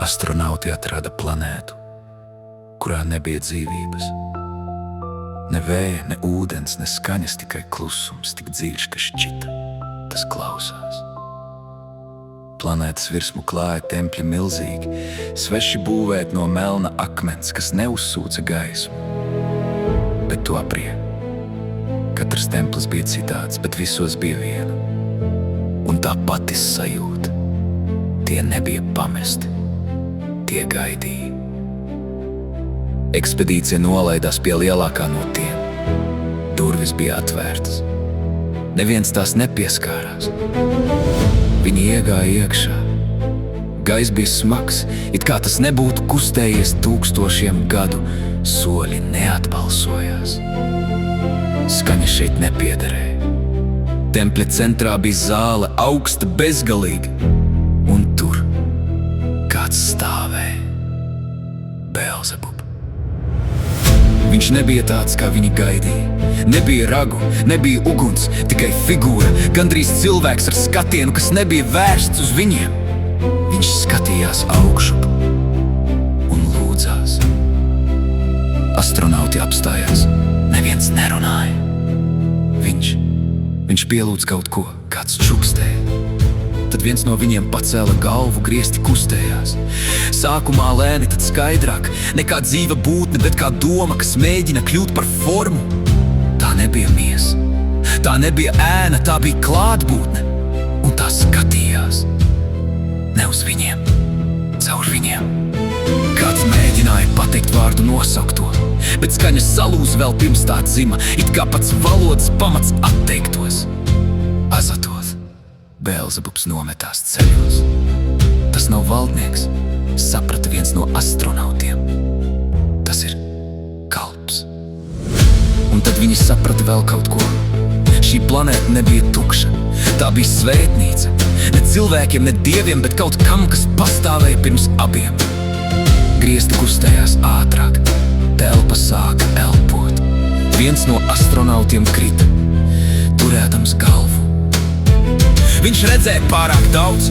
astronauti atrada planētu, kurā nebija dzīvības. Ne vēja, ne ūdens, ne skaņas, tikai klusums, tik dziļš, ka šķita, tas klausās. Planētas virsmu klāja tempļi milzīgi, sveši būvēt no melna akmens, kas neuzsūca gaismu, bet to aprie. Katrs templis bija citāds, bet visos bija viena. Un tā pati sajūta. Tie nebija pamesti, tie gaidīja. Ekspedīcija nolaidās pie lielākā no tiem. Durvis bija atvērtas. Neviens tās nepieskārās. Viņi iegāja iekšā. Gaiss bija smags, it kā tas nebūtu kustējies tūkstošiem gadu. Soļi neatbalsojās. Skaņa šeit nepiederēja. Tempļa centrā bija zāle, augsta, bezgalīga. Un tur kāds stāvēja. Beelzebub. Viņš nebija tāds, kā viņi gaidīja. Nebija ragu, nebija uguns, tikai figūra, gandrīz cilvēks ar skatienu, kas nebija vērsts uz viņiem. Viņš skatījās augšup un lūdzās. Astronauti apstājās. Neviens nerunāja. Viņš pielūdz kaut ko, kāds čukstēja. Tad viens no viņiem pacēla galvu, griesti kustējās. Sākumā lēni, tad skaidrāk. Ne kā dzīva būtne, bet kā doma, kas mēģina kļūt par formu. Tā nebija miesa, tā nebija ēna, tā bija klātbūtne. Un tā skatījās. Ne uz viņiem, caur viņiem. Kāds mēģināja pateikt vārdu nosaukto, bet skaņa salūz vēl pirms tā dzima, it kā pats valodas pamats atteiktos. Azatot, Beelzebubs nometās ceļos. Tas nav valdnieks, saprata viens no astronautiem. Tas ir kalps. Un tad viņi saprata vēl kaut ko. Šī planēta nebija tukša. Tā bija svētnīca. Ne cilvēkiem, ne dieviem, bet kaut kam, kas pastāvēja pirms abiem. Griesti kustējās ātrāk. Telpa sāka elpot. Viens no astronautiem krita, turēdams galvu. Viņš redzēja pārāk daudz.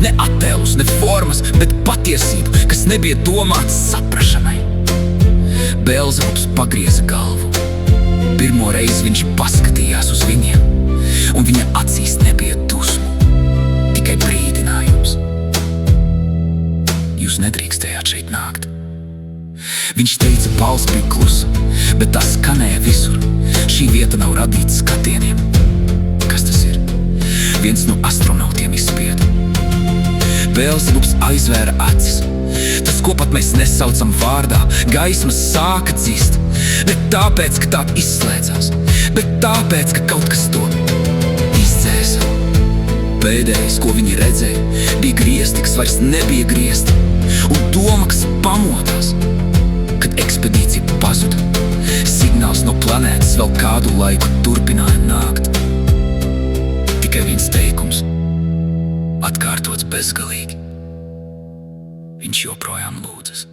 Ne attēlus, ne formas, bet patiesību, kas nebija domāts saprašanai. Beelzebubs pagrieza galvu. Pirmo reizi viņš paskatījās uz viņiem, un viņa acīs nebija dusmu, tikai brīdinājums. Jūs nedrīkstējāt šeit nākt. Viņš teica, balss bija klusa, bet tā skanēja visur. Šī vieta nav radīta skatieniem. Kas tas ir? Viens no astronautiem izspieda. Beelzebubs aizvēra acis. Tas, ko pat mēs nesaucam vārdā, gaismas sāka dzist. Ne tāpēc, ka tā izslēdzās, bet tāpēc, ka kaut kas to izdzēsa. Pēdējais, ko viņi redzēja, bija griesti, kas vairs nebija griesti. Un doma, kas pamotās. Kad ekspedīcija pazuda, signāls no planētas vēl kādu laiku turpināja nākt. Tikai viens teikums, atkārtots bezgalīgi. Viņš joprojām lūdzas.